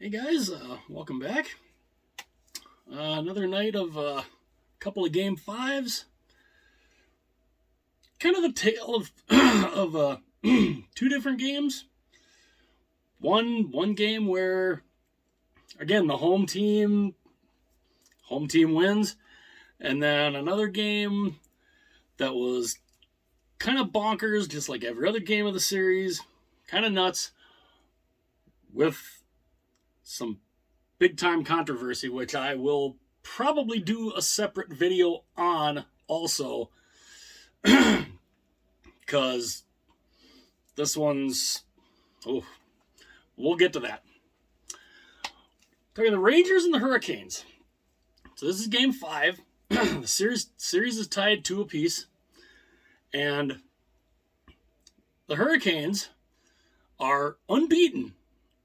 Hey guys, welcome back. Another night of a couple of game fives. Kind of a tale of of two different games. One game where again the home team wins, and then another game that was kind of bonkers, just like every other game of the series, kind of nuts, with some big time controversy, which I will probably do a separate video on also, because this one's, oh, we'll get to that. Talking the Rangers and the Hurricanes. So this is game 5. The series is tied 2 apiece, and the Hurricanes are unbeaten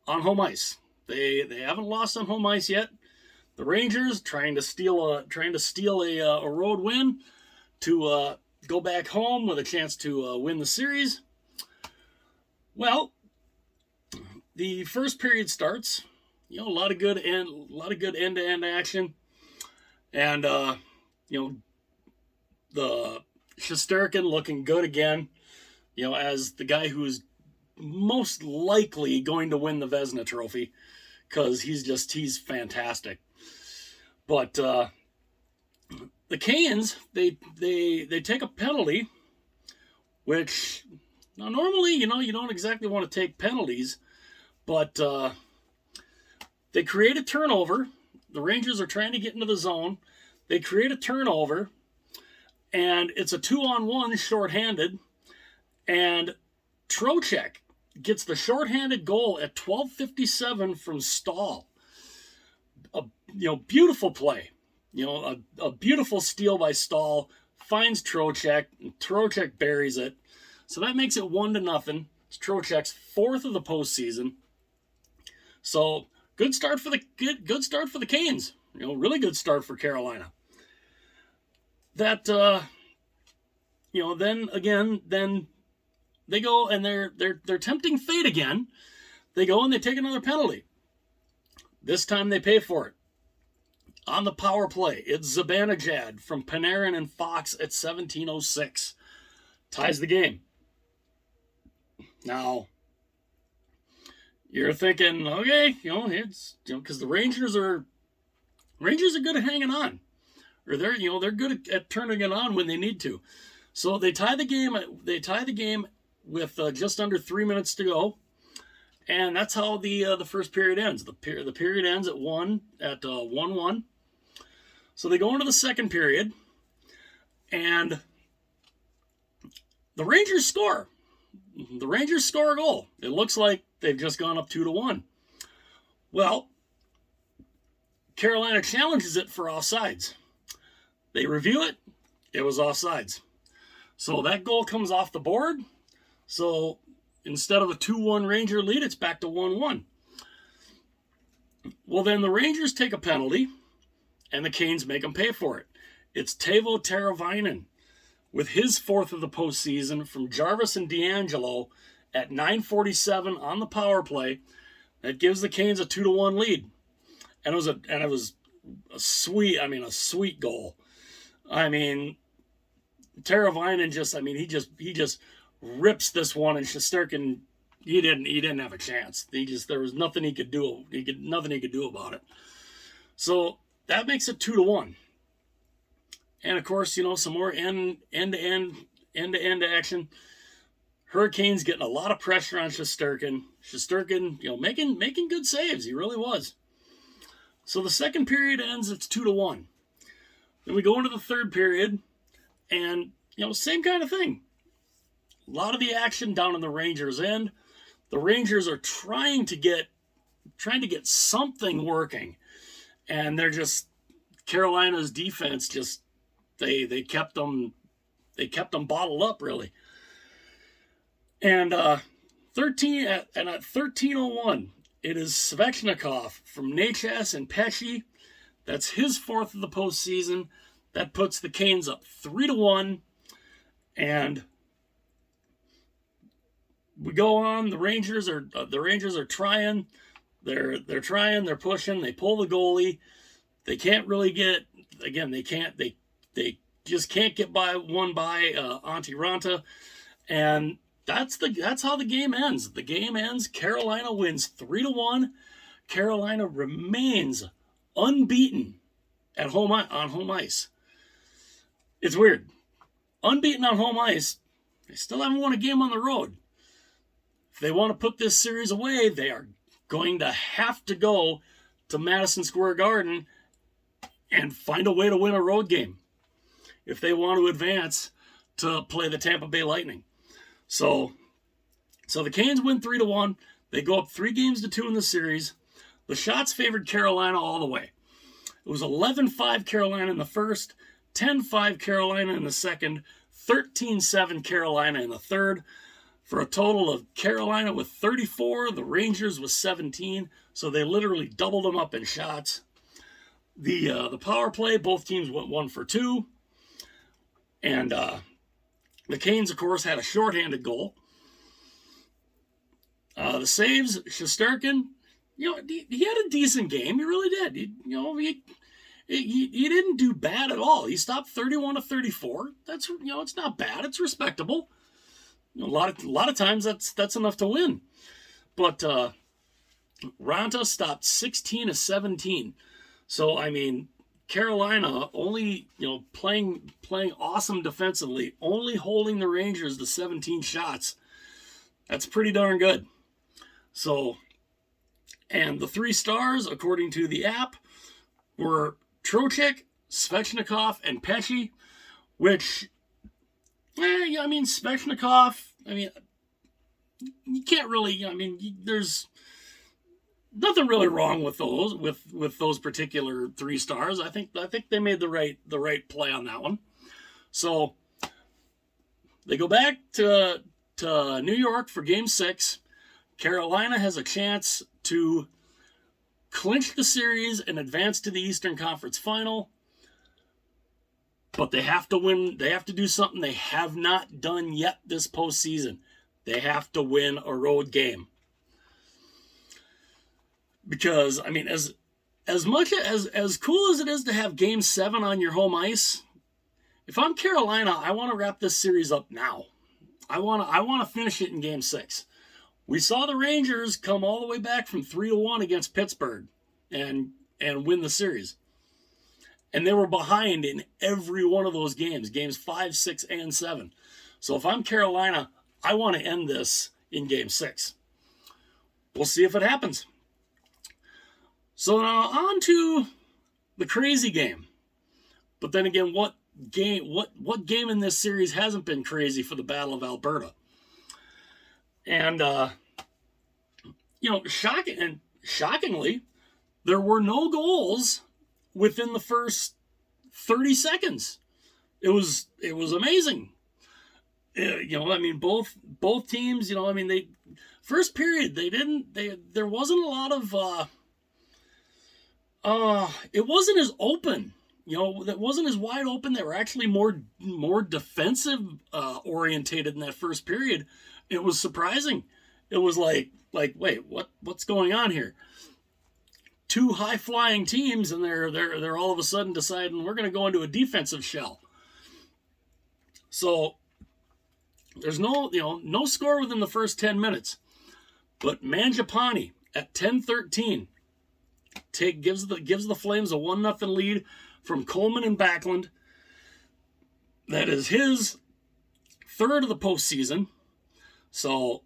on home ice. They haven't lost on home ice yet. The Rangers trying to steal a road win to go back home with a chance to win the series. Well, the first period starts. A lot of good end-to-end action, and the Shesterkin looking good again. As the guy who's most likely going to win the Vezina Trophy, because he's fantastic. But the Canes, they take a penalty, which now normally you don't exactly want to take penalties, but they create a turnover. The Rangers are trying to get into the zone. They create a turnover, and it's a 2-on-1 shorthanded, and Trocheck gets the shorthanded goal at 12:57 from Stahl. Beautiful play. A beautiful steal by Stahl, finds Trocheck, and Trocheck buries it. So that makes it 1-0. It's Trocheck's 4th of the postseason. So good start for the Canes. Really good start for Carolina. That then they go and they're tempting fate again. They go and they take another penalty. This time they pay for it. On the power play, it's Zibanejad from Panarin and Fox at 17:06. Ties the game. Now, you're thinking, okay, it's because the Rangers are good at hanging on, or they're good at turning it on when they need to. So they tie the game with just under 3 minutes to go, and that's how the first period ends. The period ends at 1-1. So they go into the second period, and the Rangers score. The Rangers score a goal. It looks like they've just gone up 2-1. Well, Carolina challenges it for offsides. They review it. It was offsides. So that goal comes off the board. So instead of a 2-1 Ranger lead, it's back to 1-1. Well, then the Rangers take a penalty, and the Canes make them pay for it. It's Teuvo Teravainen with his 4th of the postseason from Jarvis and D'Angelo at 9:47 on the power play. That gives the Canes a 2-1 lead, and it was a sweet goal. Teravainen he just rips this one, and Shesterkin he didn't have a chance. There was nothing he could do. Nothing he could do about it. So that makes it 2-1. And of course, some more end-to-end action. Hurricanes getting a lot of pressure on Shesterkin. Shesterkin, making good saves. He really was. So the second period ends. It's 2-1. Then we go into the third period, and same kind of thing. A lot of the action down in the Rangers' end. The Rangers are trying to get something working, and they're just Carolina's defense just they kept them bottled up really. And at 13:01, it is Svechnikov from Necas and Pesce. That's his 4th of the postseason. That puts the Canes up 3-1, and we go on. The Rangers are trying. They're trying, they're pushing, they pull the goalie. They can't really get, again, they just can't get by Antti Raanta. And that's how the game ends. The game ends. Carolina wins 3-1. Carolina remains unbeaten at home on home ice. It's weird. Unbeaten on home ice. They still haven't won a game on the road. If they want to put this series away, they are going to have to go to Madison Square Garden and find a way to win a road game if they want to advance to play the Tampa Bay Lightning. So the Canes win 3-1. They go up 3-2 in the series. The Shots favored Carolina all the way. It was 11-5 Carolina in the first, 10-5 Carolina in the second, 13-7 Carolina in the third, for a total of Carolina with 34, the Rangers with 17. So they literally doubled them up in shots. The power play, both teams went 1 for 2. And the Canes, of course, had a shorthanded goal. The saves, Shesterkin, he had a decent game. He really did. He didn't do bad at all. He stopped 31 of 34. That's, it's not bad. It's respectable. A lot of times that's enough to win. But Raanta stopped 16 of 17. So I mean, Carolina only playing awesome defensively, only holding the Rangers to 17 shots. That's pretty darn good. So, and the 3 stars, according to the app, were Trocheck, Svechnikov, and Pesce, which, Svechnikov, you can't really, there's nothing really wrong with those, with those particular 3 stars. I think they made the right play on that one. So they go back to New York for Game 6. Carolina has a chance to clinch the series and advance to the Eastern Conference Final. But they have to win. They have to do something they have not done yet this postseason. They have to win a road game. Because, as much as cool as it is to have Game 7 on your home ice, if I'm Carolina, I want to wrap this series up now. I want to finish it in Game 6. We saw the Rangers come all the way back from 3-1 against Pittsburgh and win the series. And they were behind in every one of those games, games 5, 6, and 7. So if I'm Carolina, I want to end this in Game 6. We'll see if it happens. So now on to the crazy game. But then again, what game in this series hasn't been crazy for the Battle of Alberta? And shockingly, there were no goals within the first 30 seconds. It was amazing. Both teams, they first period there wasn't a lot of it wasn't as open. That wasn't as wide open. They were actually more defensive orientated in that first period. It was surprising. It was like wait, what's going on here? 2 high-flying teams, and they're all of a sudden deciding we're going to go into a defensive shell. So there's no score within the first 10 minutes. But Mangiapane at 10:13 gives the Flames a 1-0 lead from Coleman and Backlund. That is his 3rd of the postseason. So,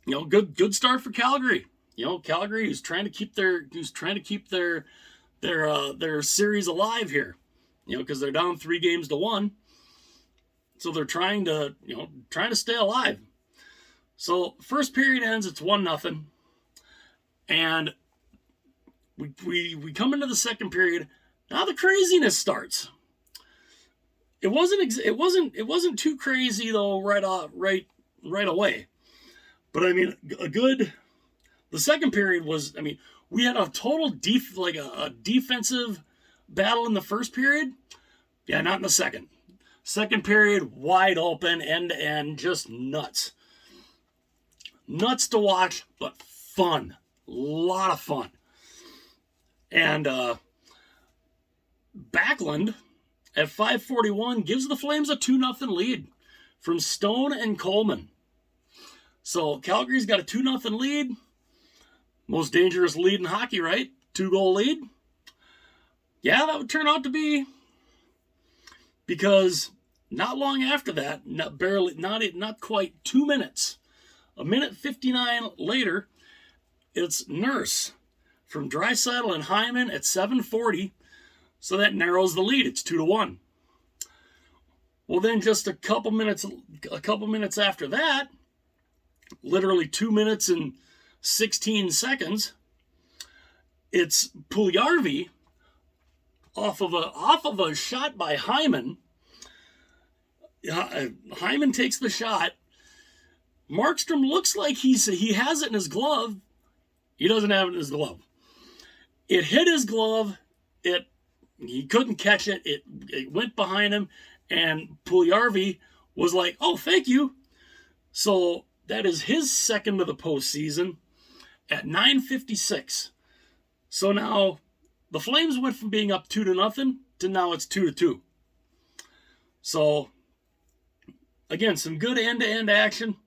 good start for Calgary. Calgary who's trying to keep their series alive here. Because they're down 3-1. So they're trying to stay alive. So first period ends, it's 1-0. And we come into the second period. Now the craziness starts. It wasn't too crazy though right away. But the second period was, we had a total defensive battle in the first period. Yeah, not in the second. Second period, wide open, end-to-end, just nuts. Nuts to watch, but fun. lot of fun. And Backlund at 5:41 gives the Flames a 2-0 lead from Stone and Coleman. So Calgary's got a 2-0 lead. Most dangerous lead in hockey, right? 2-goal lead. Yeah, that would turn out to be, because not long after that, not quite 2 minutes, a minute 59 later, it's Nurse from Draisaitl and Hyman at 7:40. So that narrows the lead. It's 2-1. Well, then just a couple minutes after that, literally 2 minutes and 16 seconds, it's Puljujarvi off of a shot by Hyman. Hyman takes the shot. Markstrom looks like he has it in his glove. He doesn't have it in his glove. It hit his glove. He couldn't catch it. It went behind him, and Puljujarvi was like, "Oh, thank you." So that is his second of the postseason at 9:56. So now the Flames went from being up 2-0 to now it's 2-2. So again, some good end-to-end action.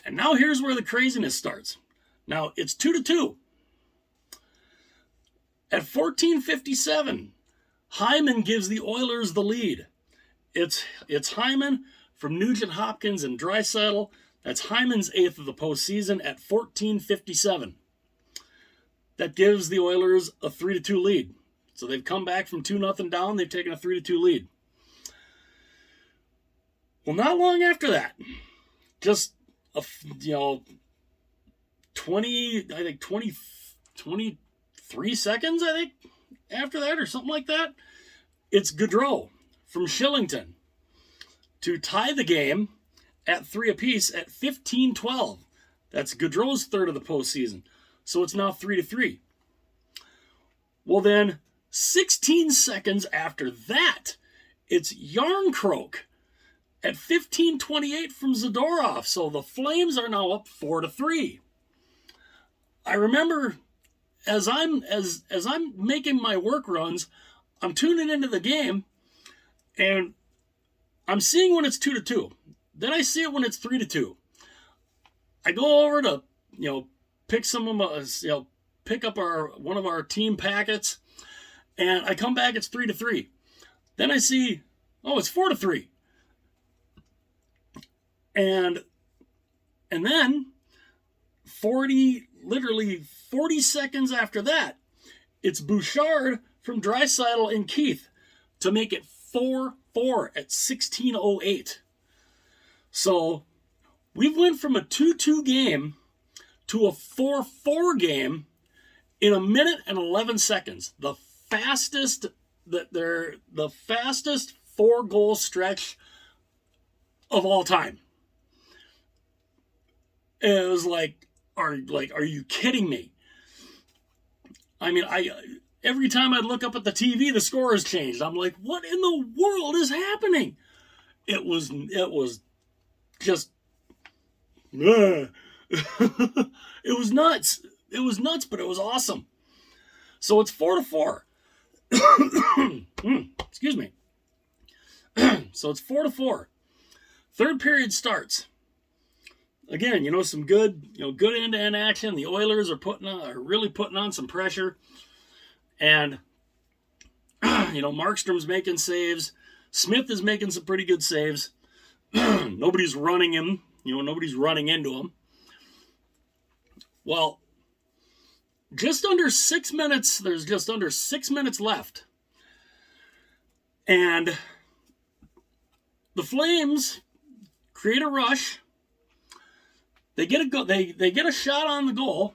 And now here's where the craziness starts. Now it's 2-2. At 14:57, Hyman gives the Oilers the lead. It's Hyman from Nugent Hopkins and Draisaitl. That's Hyman's 8th of the postseason at 14:57. That gives the Oilers a 3-2 lead. So they've come back from 2-0 down. They've taken a 3-2 lead. Well, not long after that, just 23 seconds, I think, after that or something like that, it's Gaudreau from Shillington to tie the game at 3 apiece at 15:12. That's Gaudreau's third of the postseason. So it's now 3-3. Well, then 16 seconds after that, it's Jarnkrok at 15:28 from Zadorov. So the Flames are now up 4-3. I remember as I'm making my work runs, I'm tuning into the game, and I'm seeing when it's 2-2. Then I see it when it's 3-2. I go over to pick pick up one of our team packets, and I come back, it's 3-3. Then I see, it's 4-3. And then 40 seconds after that, it's Bouchard from Draisaitl and Keith to make it 4-4 at 16:08. So we went from a 2-2 game to a 4-4 game in a minute and 11 seconds. The fastest 4-goal stretch of all time. It was like, are you kidding me? I mean, every time I'd look up at the TV, the score has changed. I'm like, what in the world is happening? It was just, it was nuts. It was nuts, but it was awesome. So it's 4-4. Excuse me. So it's 4-4. Third period starts. Again, some good end-to-end action. The Oilers are really putting on some pressure. And, Markstrom's making saves. Smith is making some pretty good saves. Nobody's running him. Nobody's running into him. Well, just under 6 minutes, there's just under 6 minutes left. And the Flames create a rush. They get a shot on the goal.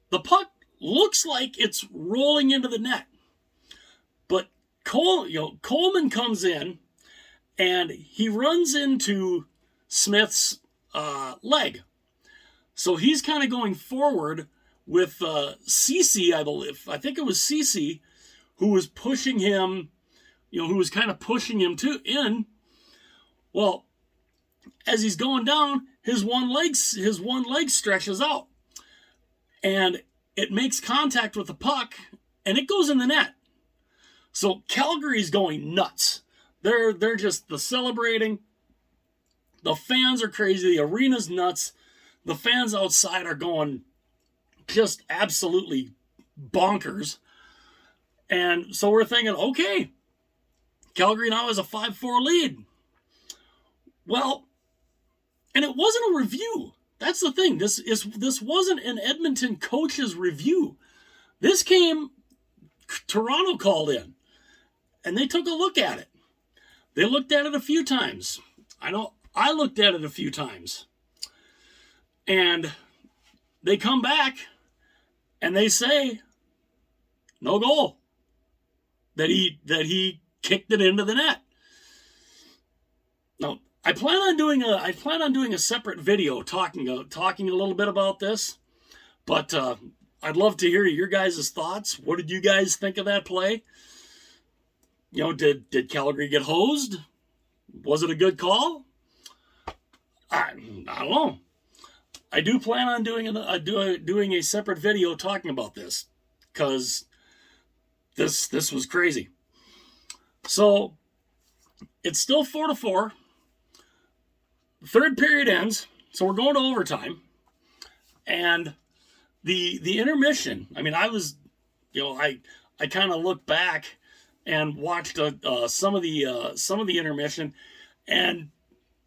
The puck looks like it's rolling into the net. But Coleman comes in and he runs into Smith's leg. So he's kind of going forward with Ceci, I believe. I think it was Ceci who was pushing him, who was kind of pushing him in. Well, as he's going down, his one leg stretches out. and it makes contact with the puck, and it goes in the net. So Calgary's going nuts. They're just celebrating. The fans are crazy. The arena's nuts. The fans outside are going just absolutely bonkers. And so we're thinking, okay, Calgary now has a 5-4 lead. Well, and it wasn't a review. That's the thing. This wasn't an Edmonton coach's review. This came, Toronto called in, and they took a look at it. They looked at it a few times. I know I looked at it a few times. And they come back, and they say, no goal. That he kicked it into the net. Now, I plan on doing a separate video talking a little bit about this, but I'd love to hear your guys' thoughts. What did you guys think of that play? You know, did Calgary get hosed? Was it a good call? I don't know. I do plan on doing a separate video talking about this, because this was crazy. So it's still 4-4. Third period ends, so we're going to overtime, and the intermission. I mean, I was, I kind of looked back and watched some of the intermission, and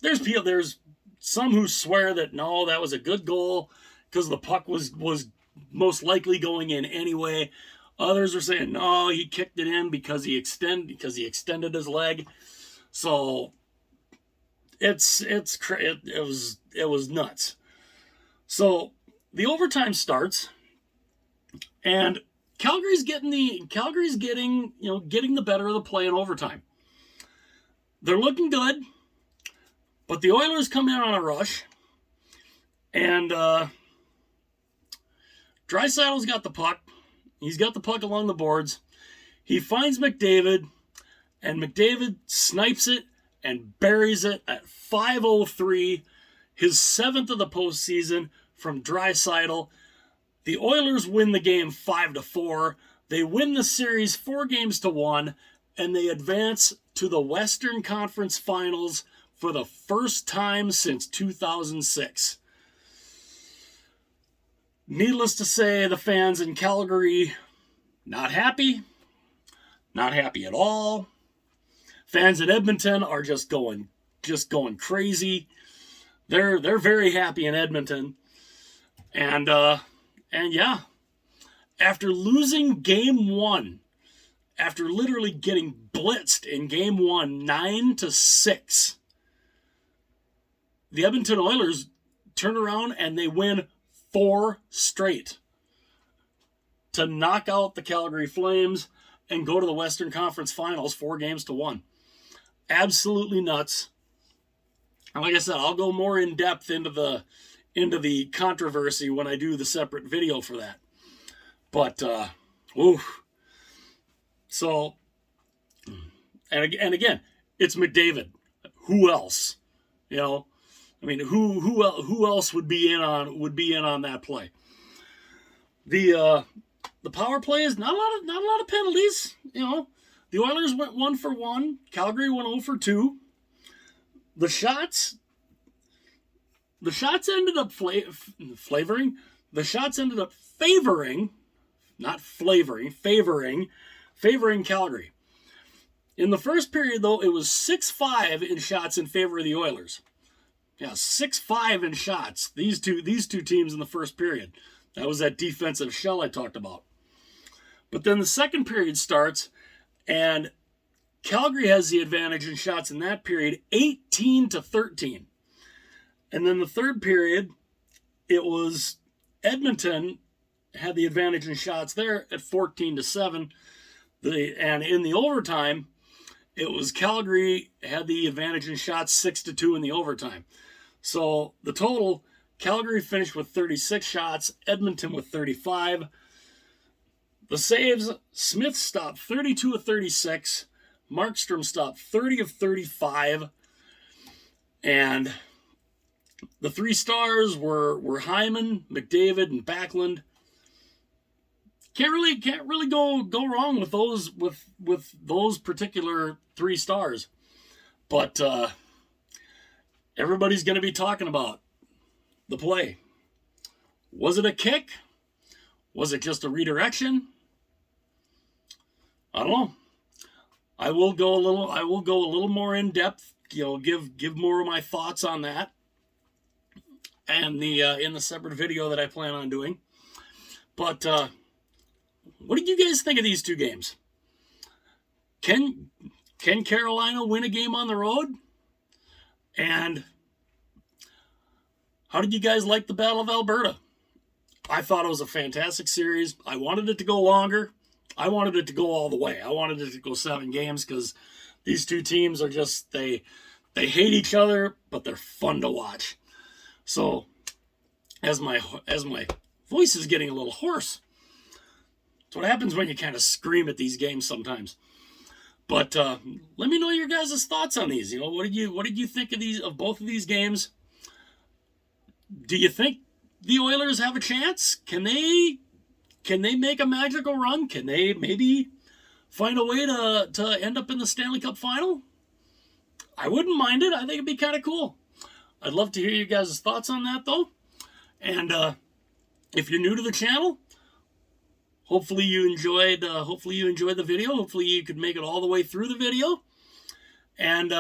there's some who swear that no, that was a good goal because the puck was most likely going in anyway. Others are saying no, he kicked it in because he extended his leg. So it was nuts. So the overtime starts, and Calgary's getting the better of the play in overtime. They're looking good, but the Oilers come in on a rush, and Draisaitl's got the puck. He's got the puck along the boards. He finds McDavid, and McDavid snipes it and buries it at 5:03, his 7th of the postseason from Draisaitl. The Oilers win the game 5-4. They win the series 4-1, and they advance to the Western Conference Finals for the first time since 2006. Needless to say, the fans in Calgary, not happy at all. Fans in Edmonton are just going crazy. They're very happy in Edmonton. And yeah, after losing game 1, after literally getting blitzed in game 1, 9-6, the Edmonton Oilers turn around and they win 4 straight to knock out the Calgary Flames and go to the Western Conference Finals 4-1. Absolutely nuts. And like I said, I'll go more in depth into the controversy when I do the separate video for that. But so, and again, it's McDavid. Who else? I mean, who else would be in on that play? The power play is not a lot of penalties. The Oilers went 1 for 1. Calgary went 0 for 2. The shots ended up flavoring. The shots ended up favoring Calgary. In the first period, though, it was 6-5 in shots in favor of the Oilers. Yeah, 6-5 in shots. These two teams in the first period. That was that defensive shell I talked about. But then the second period starts, and Calgary has the advantage in shots in that period, 18-13. And then the third period, it was Edmonton had the advantage in shots there at 14-7. And in the overtime, it was Calgary had the advantage in shots 6-2 in the overtime. So the total, Calgary finished with 36 shots, Edmonton with 35. The saves, Smith stopped 32 of 36. Markstrom stopped 30 of 35. And the 3 stars were Hyman, McDavid, and Backlund. can't really go wrong with those particular 3 stars. But everybody's going to be talking about the play. Was it a kick? Was it just a redirection? I don't know. I will go a little more in depth. Give more of my thoughts on that, and in the separate video that I plan on doing. But what did you guys think of these 2 games? Can Carolina win a game on the road? And how did you guys like the Battle of Alberta? I thought it was a fantastic series. I wanted it to go longer. I wanted it to go all the way. I wanted it to go 7 games because these 2 teams are just, they hate each other, but they're fun to watch. So as my voice is getting a little hoarse, that's what happens when you kind of scream at these games sometimes. But let me know your guys' thoughts on these. What did you think of both of these games? Do you think the Oilers have a chance? Can they make a magical run? Can they maybe find a way to end up in the Stanley Cup final? I wouldn't mind it. I think it'd be kind of cool. I'd love to hear you guys' thoughts on that, though. And if you're new to the channel, hopefully you enjoyed the video. Hopefully you could make it all the way through the video. And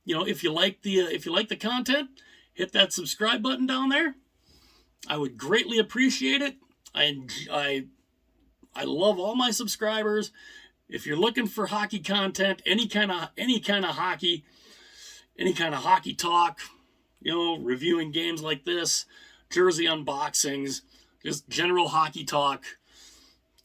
if you like the content, hit that subscribe button down there. I would greatly appreciate it. I love all my subscribers. If you're looking for hockey content, any kind of hockey talk, reviewing games like this, jersey unboxings, just general hockey talk,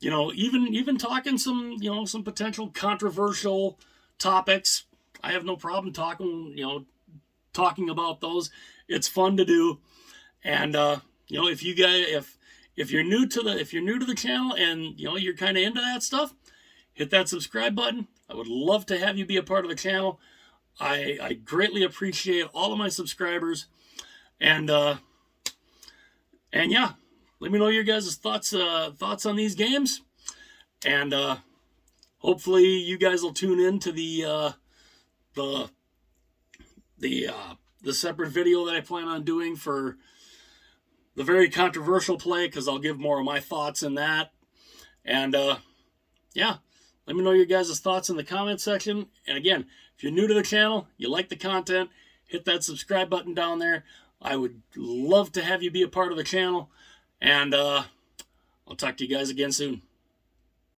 even talking some potential controversial topics. I have no problem talking about those. It's fun to do. And if you guys if you're new to the channel and you're kind of into that stuff, hit that subscribe button. I would love to have you be a part of the channel. I greatly appreciate all of my subscribers, and yeah, let me know your guys' thoughts on these games, and hopefully you guys will tune in to the separate video that I plan on doing for the very controversial play, because I'll give more of my thoughts in that. And yeah, let me know your guys' thoughts in the comment section. And again, if you're new to the channel, you like the content, hit that subscribe button down there. I would love to have you be a part of the channel. And I'll talk to you guys again soon.